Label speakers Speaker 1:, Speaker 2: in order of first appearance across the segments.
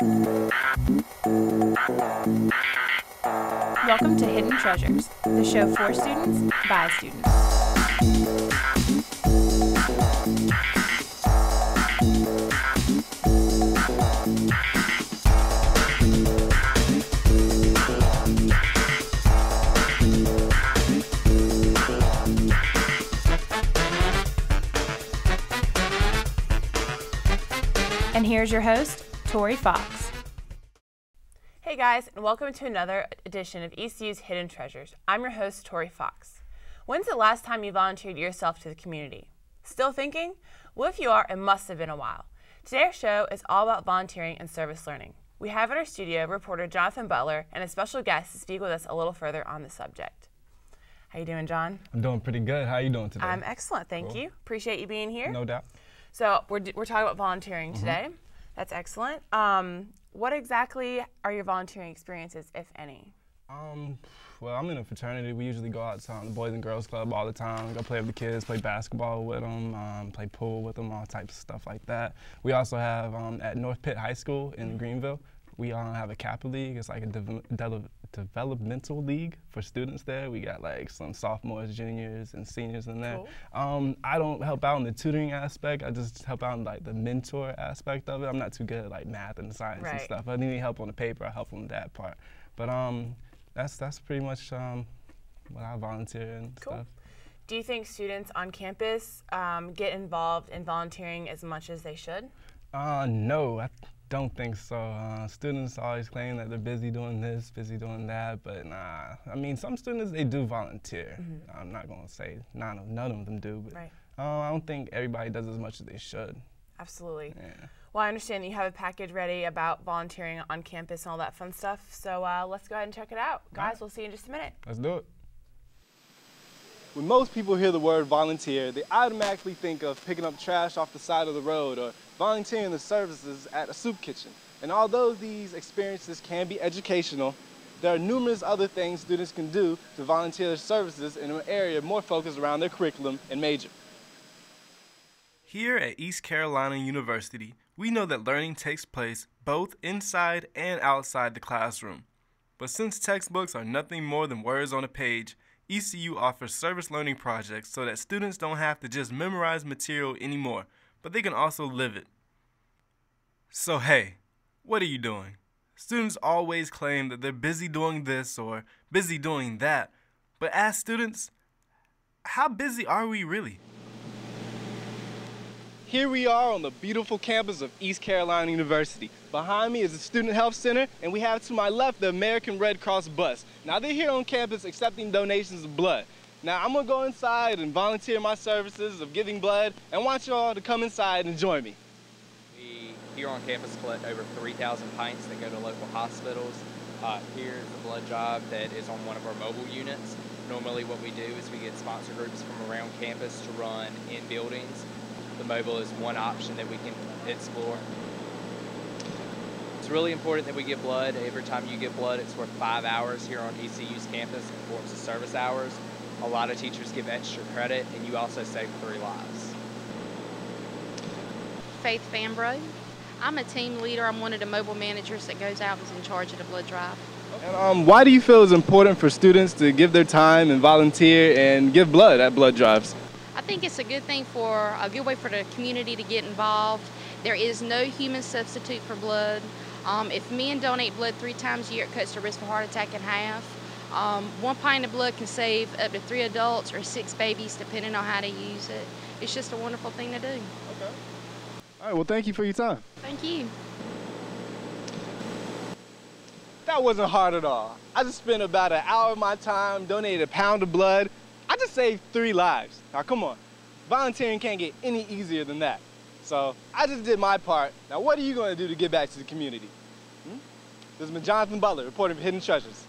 Speaker 1: Welcome to Hidden Treasures, the show for students, by students. And here's your host, Tori Fox.
Speaker 2: Hey guys, and welcome to another edition of ECU's Hidden Treasures. I'm your host, Tori Fox. When's the last time you volunteered yourself to the community? Still thinking? Well, if you are, it must have been a while. Today's show is all about volunteering and service learning. We have in our studio reporter Jonathan Butler and a special guest to speak with us a little further on the subject. How you doing, John?
Speaker 3: I'm doing pretty good. How are you doing today?
Speaker 2: I'm excellent, thank you. Appreciate you being here.
Speaker 3: No doubt.
Speaker 2: So we're talking about volunteering today. That's excellent. What exactly are your volunteering experiences, if any?
Speaker 3: Well, I'm in a fraternity. We usually go out to the Boys and Girls Club all the time, go play with the kids, play basketball with them, play pool with them, all types of stuff like that. We also have, at North Pitt High School in Greenville, we have a Kappa League. It's like a developmental league for students there. We got like some sophomores, juniors, and seniors in there. Cool. I don't help out in the tutoring aspect. I just help out in like the mentor aspect of it. I'm not too good at like math and science and stuff. I need help on the paper. I help on that part. But that's pretty much what I volunteer and stuff.
Speaker 2: Do you think students on campus get involved in volunteering as much as they should?
Speaker 3: No, I don't think so. Students always claim that they're busy doing this, busy doing that, but nah. I mean, some students, they do volunteer. I'm not going to say none of them do, but I don't think everybody does as much as they should.
Speaker 2: Absolutely.
Speaker 3: Yeah.
Speaker 2: Well, I understand that you have a package ready about volunteering on campus and all that fun stuff, so let's go ahead and check it out. Guys, we'll see you in just a minute.
Speaker 3: Let's do it.
Speaker 4: When most people hear the word volunteer, they automatically think of picking up trash off the side of the road or volunteering the services at a soup kitchen. And although these experiences can be educational, there are numerous other things students can do to volunteer their services in an area more focused around their curriculum and major.
Speaker 5: Here at East Carolina University, we know that learning takes place both inside and outside the classroom. But since textbooks are nothing more than words on a page, ECU offers service learning projects so that students don't have to just memorize material anymore, but they can also live it. So hey, what are you doing? Students always claim that they're busy doing this or busy doing that, but as students, how busy are we really?
Speaker 4: Here we are on the beautiful campus of East Carolina University. Behind me is the Student Health Center, and we have to my left the American Red Cross bus. Now they're here on campus accepting donations of blood. Now I'm gonna go inside and volunteer my services of giving blood and want you all to come inside and join me.
Speaker 6: We here on campus collect over 3,000 pints that go to local hospitals. Here's a blood drive that is on one of our mobile units. Normally what we do is we get sponsor groups from around campus to run in buildings. The mobile is one option that we can explore. It's really important that we get blood. Every time you get blood, it's worth 5 hours here on ECU's campus in forms of service hours. A lot of teachers give extra credit, and you also save 3 lives.
Speaker 7: Faith Fambro. I'm a team leader. I'm one of the mobile managers that goes out and is in charge of the blood drive.
Speaker 4: And why do you feel it's important for students to give their time and volunteer and give blood at blood drives?
Speaker 7: I think it's a good way for the community to get involved. There is no human substitute for blood. If men donate blood 3 times a year, it cuts the risk of heart attack in half. 1 pint of blood can save up to 3 adults or 6 babies, depending on how to use it. It's just a wonderful thing to do.
Speaker 4: Okay. All right, well, thank you for your time.
Speaker 7: Thank you.
Speaker 4: That wasn't hard at all. I just spent about an hour of my time, donated a pound of blood. I just saved 3 lives. Now, come on. Volunteering can't get any easier than that. So I just did my part. Now, what are you going to do to give back to the community? This is Jonathan Butler reporting for Hidden Treasures.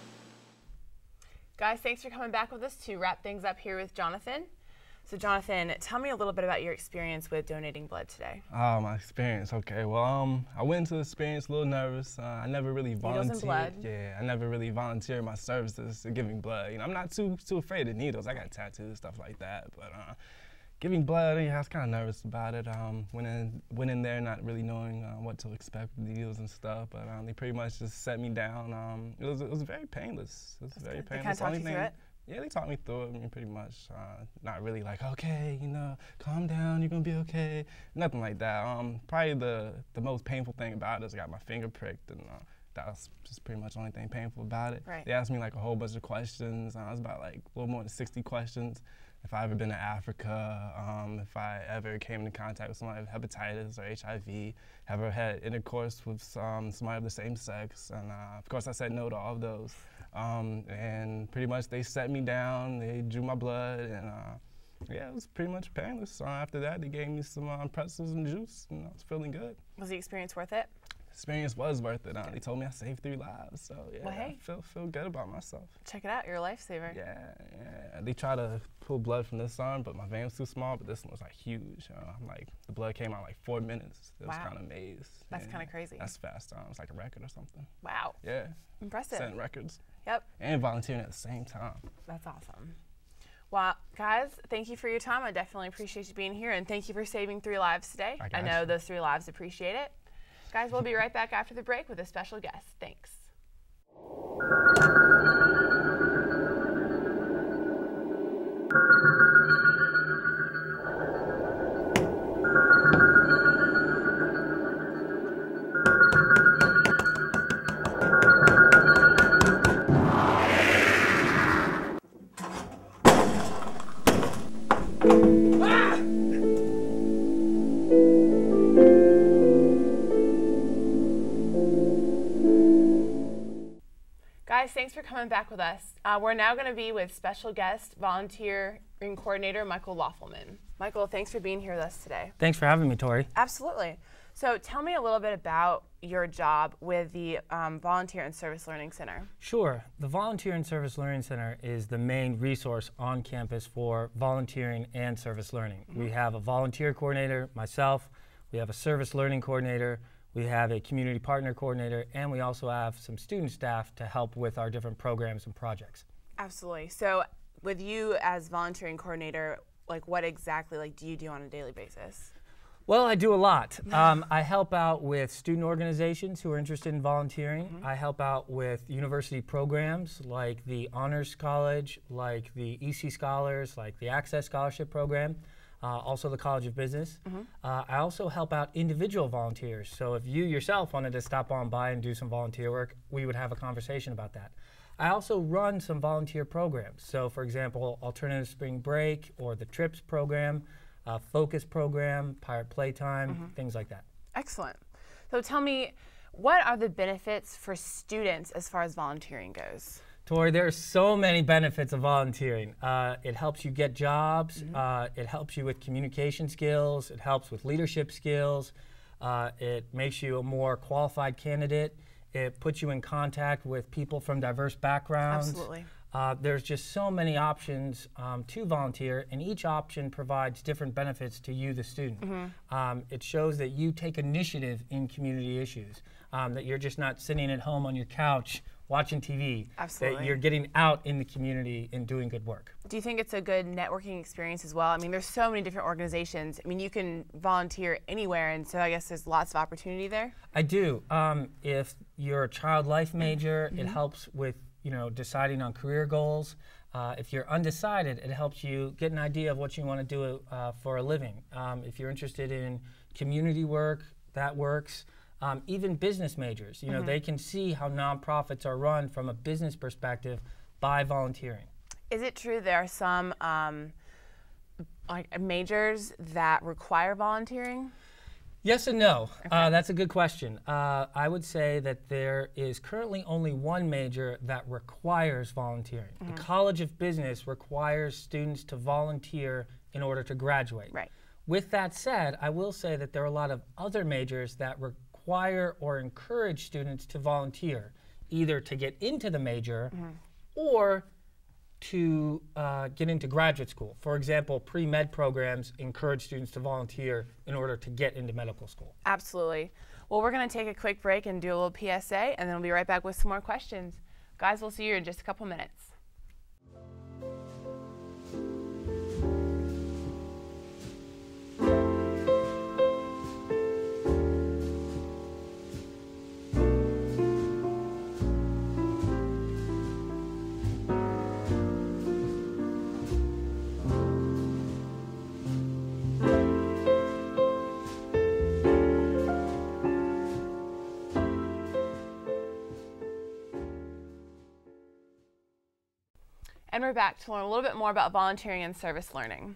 Speaker 2: Guys, thanks for coming back with us to wrap things up here with Jonathan. So Jonathan, tell me a little bit about your experience with donating blood today.
Speaker 3: Oh, my experience. Okay, well, I went into the experience a little nervous. I never really volunteered.
Speaker 2: Needles and blood.
Speaker 3: Yeah, I never really volunteered my services to giving blood. You know, I'm not too afraid of needles. I got tattoos, stuff like that. But Giving blood, yeah, I was kind of nervous about it. Went in there not really knowing what to expect with the needles and stuff, but they pretty much just set me down. It was very painless. It was very painless.
Speaker 2: They kind of talked you through it?
Speaker 3: Yeah, they taught me through it. I mean, pretty much, not really like, okay, you know, calm down, you're gonna be okay. Nothing like that. Probably the most painful thing about it is I got my finger pricked, and that was just pretty much the only thing painful about it.
Speaker 2: Right.
Speaker 3: They asked me like a whole bunch of questions. It was about like a little more than 60 questions. If I ever been to Africa, if I ever came into contact with somebody with hepatitis or HIV, ever had intercourse with somebody of the same sex, and of course I said no to all of those. And pretty much they set me down, they drew my blood, and yeah, it was pretty much painless. After that, they gave me some pretzels and juice, and I was feeling good.
Speaker 2: Was the experience worth it?
Speaker 3: Experience was worth it. They told me I saved 3 lives, so yeah,
Speaker 2: well, hey.
Speaker 3: I feel good about myself.
Speaker 2: Check it out, you're a lifesaver.
Speaker 3: Yeah. They tried to pull blood from this arm, but my vein was too small, but this one was like huge. Like the blood came out in like 4 minutes. It was kind of amazed.
Speaker 2: That's kind of crazy.
Speaker 3: That's fast. It's like a record or something.
Speaker 2: Wow.
Speaker 3: Yeah.
Speaker 2: Impressive.
Speaker 3: Setting records.
Speaker 2: Yep.
Speaker 3: And volunteering at the same time.
Speaker 2: That's awesome. Well, guys, thank you for your time. I definitely appreciate you being here, and thank you for saving 3 lives today. I know those 3 lives appreciate it. Guys, we'll be right back after the break with a special guest. Thanks. Guys, thanks for coming back with us. We're now going to be with special guest, volunteering coordinator, Michael Loffelman. Michael, thanks for being here with us today.
Speaker 8: Thanks for having me, Tori.
Speaker 2: Absolutely. So tell me a little bit about your job with the Volunteer and Service Learning Center.
Speaker 8: Sure. The Volunteer and Service Learning Center is the main resource on campus for volunteering and service learning. We have a volunteer coordinator, myself. We have a service learning coordinator. We have a community partner coordinator, and we also have some student staff to help with our different programs and projects.
Speaker 2: Absolutely. So with you as volunteering coordinator, like what exactly do you do on a daily basis?
Speaker 8: Well, I do a lot. I help out with student organizations who are interested in volunteering. I help out with university programs like the Honors College, like the EC Scholars, like the Access Scholarship Program. Also the College of Business. I also help out individual volunteers. So if you yourself wanted to stop on by and do some volunteer work, we would have a conversation about that. I also run some volunteer programs. So for example, Alternative Spring Break or the TRIPS program, Focus program, Pirate Playtime, things like that.
Speaker 2: Excellent. So tell me, what are the benefits for students as far as volunteering goes?
Speaker 8: Tori, there are so many benefits of volunteering. It helps you get jobs, it helps you with communication skills, it helps with leadership skills, it makes you a more qualified candidate, it puts you in contact with people from diverse backgrounds.
Speaker 2: Absolutely.
Speaker 8: There's just so many options to volunteer, and each option provides different benefits to you, the student. It shows that you take initiative in community issues, that you're just not sitting at home on your couch watching TV,
Speaker 2: Absolutely.
Speaker 8: that you're getting out in the community and doing good work.
Speaker 2: Do you think it's a good networking experience as well? I mean, there's so many different organizations. I mean, you can volunteer anywhere, and so I guess there's lots of opportunity there.
Speaker 8: I do. If you're a child life major, it helps with deciding on career goals. If you're undecided, it helps you get an idea of what you want to do for a living. If you're interested in community work, that works. Even business majors, they can see how nonprofits are run from a business perspective by volunteering.
Speaker 2: Is it true there are some majors that require volunteering?
Speaker 8: Yes and no. Okay. That's a good question. I would say that there is currently only one major that requires volunteering. The College of Business requires students to volunteer in order to graduate.
Speaker 2: Right.
Speaker 8: With that said, I will say that there are a lot of other majors that require or encourage students to volunteer, either to get into the major or to get into graduate school. For example, pre-med programs encourage students to volunteer in order to get into medical school.
Speaker 2: Absolutely. Well, we're going to take a quick break and do a little PSA, and then we'll be right back with some more questions. Guys, we'll see you in just a couple minutes. And we're back to learn a little bit more about volunteering and service learning.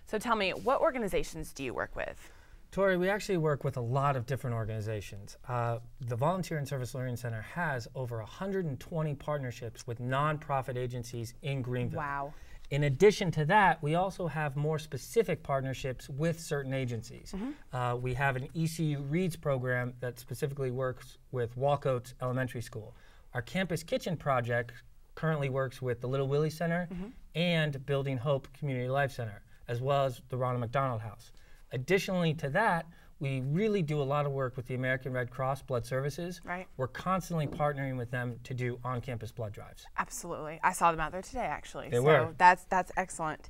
Speaker 2: So tell me, what organizations do you work with?
Speaker 8: Tori, we actually work with a lot of different organizations. The Volunteer and Service Learning Center has over 120 partnerships with nonprofit agencies in Greenville.
Speaker 2: Wow.
Speaker 8: In addition to that, we also have more specific partnerships with certain agencies. We have an ECU Reads program that specifically works with Walcoats Elementary School. Our Campus Kitchen project currently works with the Little Willie Center and Building Hope Community Life Center, as well as the Ronald McDonald House. Additionally to that, we really do a lot of work with the American Red Cross Blood Services.
Speaker 2: Right.
Speaker 8: We're constantly partnering with them to do on-campus blood drives.
Speaker 2: Absolutely. I saw them out there today, actually.
Speaker 8: They
Speaker 2: so
Speaker 8: were.
Speaker 2: That's excellent.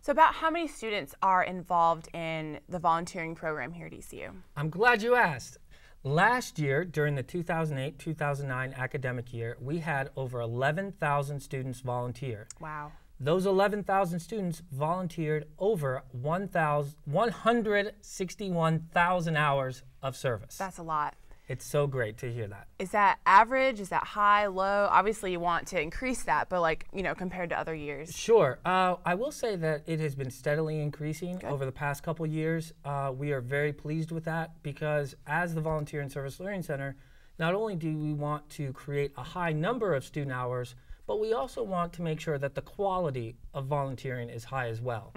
Speaker 2: So about how many students are involved in the volunteering program here at ECU?
Speaker 8: I'm glad you asked. Last year, during the 2008-2009 academic year, we had over 11,000 students volunteer.
Speaker 2: Wow.
Speaker 8: Those 11,000 students volunteered over 161,000 hours of service.
Speaker 2: That's a lot.
Speaker 8: It's so great to hear that.
Speaker 2: Is that average? Is that high, low? Obviously, you want to increase that, but like, you know, compared to other years.
Speaker 8: Sure. I will say that it has been steadily increasing over the past couple years. We are very pleased with that because as the Volunteer and Service Learning Center, not only do we want to create a high number of student hours, but we also want to make sure that the quality of volunteering is high as well.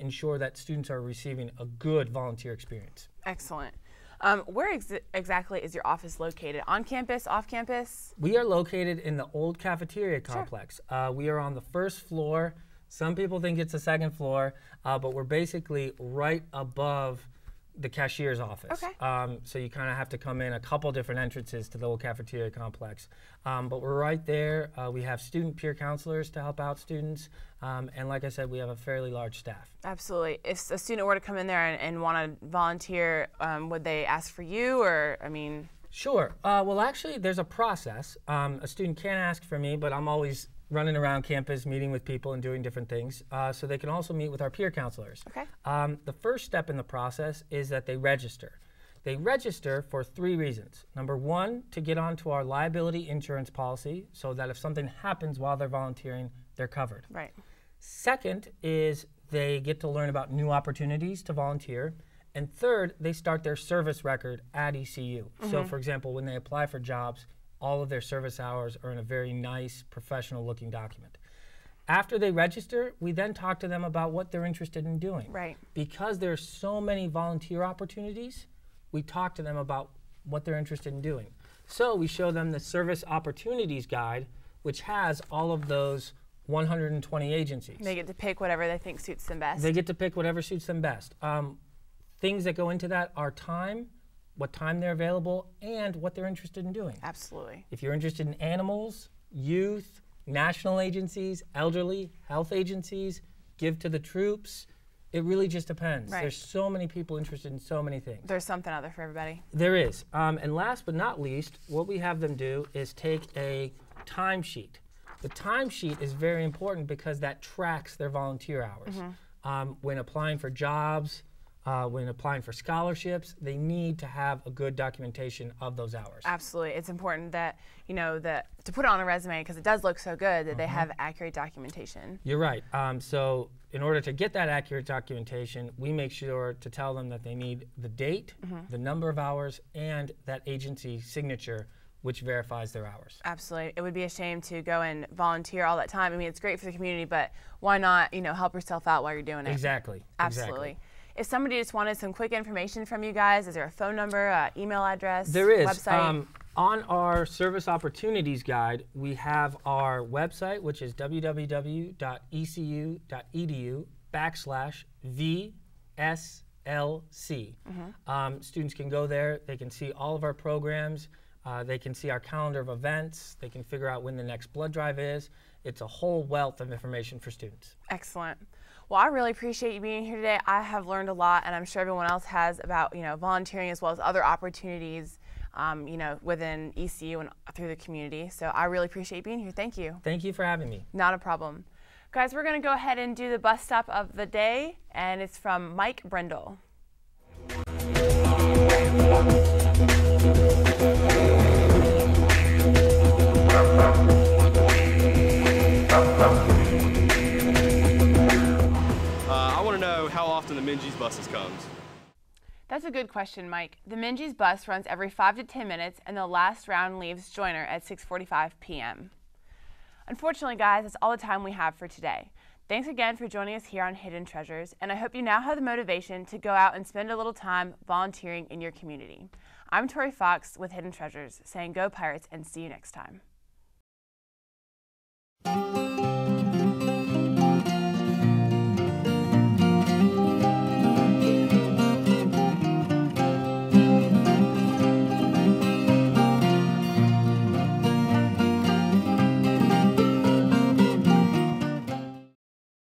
Speaker 8: Ensure that students are receiving a good volunteer experience.
Speaker 2: Excellent. Where exactly is your office located? On campus, off campus?
Speaker 8: We are located in the old cafeteria complex. We are on the first floor. Some people think it's the second floor, but we're basically right above the cashier's office.
Speaker 2: Okay.
Speaker 8: So you kind of have to come in a couple different entrances to the old cafeteria complex. But we're right there. We have student peer counselors to help out students. And like I said, we have a fairly large staff.
Speaker 2: Absolutely. If a student were to come in there and want to volunteer, would they ask for you or, I mean?
Speaker 8: Sure. Well, actually, there's a process. A student can ask for me, but I'm always running around campus, meeting with people and doing different things. So they can also meet with our peer counselors.
Speaker 2: Okay.
Speaker 8: The first step in the process is that they register. They register for 3 reasons. Number 1, to get onto our liability insurance policy so that if something happens while they're volunteering, they're covered.
Speaker 2: Right.
Speaker 8: Second is they get to learn about new opportunities to volunteer. And third, they start their service record at ECU. So for example, when they apply for jobs, all of their service hours are in a very nice, professional-looking document. After they register, we then talk to them about what they're interested in doing.
Speaker 2: Right.
Speaker 8: Because there's so many volunteer opportunities, we talk to them about what they're interested in doing. So we show them the Service Opportunities Guide, which has all of those 120 agencies.
Speaker 2: They get to pick whatever they think suits them best.
Speaker 8: They get to pick whatever suits them best. Things that go into that are time, what time they're available, and what they're interested in doing.
Speaker 2: Absolutely.
Speaker 8: If you're interested in animals, youth, national agencies, elderly, health agencies, Give to the Troops, it really just depends.
Speaker 2: Right.
Speaker 8: There's so many people interested in so many things.
Speaker 2: There's something out there for everybody.
Speaker 8: There is. And last but not least, what we have them do is take a timesheet. The timesheet is very important because that tracks their volunteer hours. When applying for jobs, when applying for scholarships, they need to have a good documentation of those hours.
Speaker 2: Absolutely. It's important that, you know, that to put it on a resume, because it does look so good, that they have accurate documentation.
Speaker 8: You're right. So in order to get that accurate documentation, we make sure to tell them that they need the date, the number of hours, and that agency signature, which verifies their hours.
Speaker 2: Absolutely. It would be a shame to go and volunteer all that time. I mean, it's great for the community, but why not, you know, help yourself out while you're doing it?
Speaker 8: Exactly.
Speaker 2: Absolutely. If somebody just wanted some quick information from you guys, is there a phone number, email address,
Speaker 8: there is.
Speaker 2: website?
Speaker 8: On our Service Opportunities Guide, we have our website, which is www.ecu.edu/VSLC. Students can go there. They can see all of our programs. They can see our calendar of events. They can figure out when the next blood drive is. It's a whole wealth of information for students.
Speaker 2: Excellent. Well, I really appreciate you being here today. I have learned a lot, and I'm sure everyone else has, about, you know, volunteering as well as other opportunities, you know, within ECU and through the community. So I really appreciate you being here. Thank you.
Speaker 8: Thank you for having me.
Speaker 2: Not a problem. Guys, we're going to go ahead and do the bus stop of the day, and it's from Mike Brindle.
Speaker 9: buses comes?
Speaker 2: That's a good question, Mike. The Minges bus runs every 5 to 10 minutes, and the last round leaves Joyner at 6:45 p.m. Unfortunately, guys, that's all the time we have for today. Thanks again for joining us here on Hidden Treasures, and I hope you now have the motivation to go out and spend a little time volunteering in your community. I'm Tori Fox with Hidden Treasures, saying go Pirates and see you next time.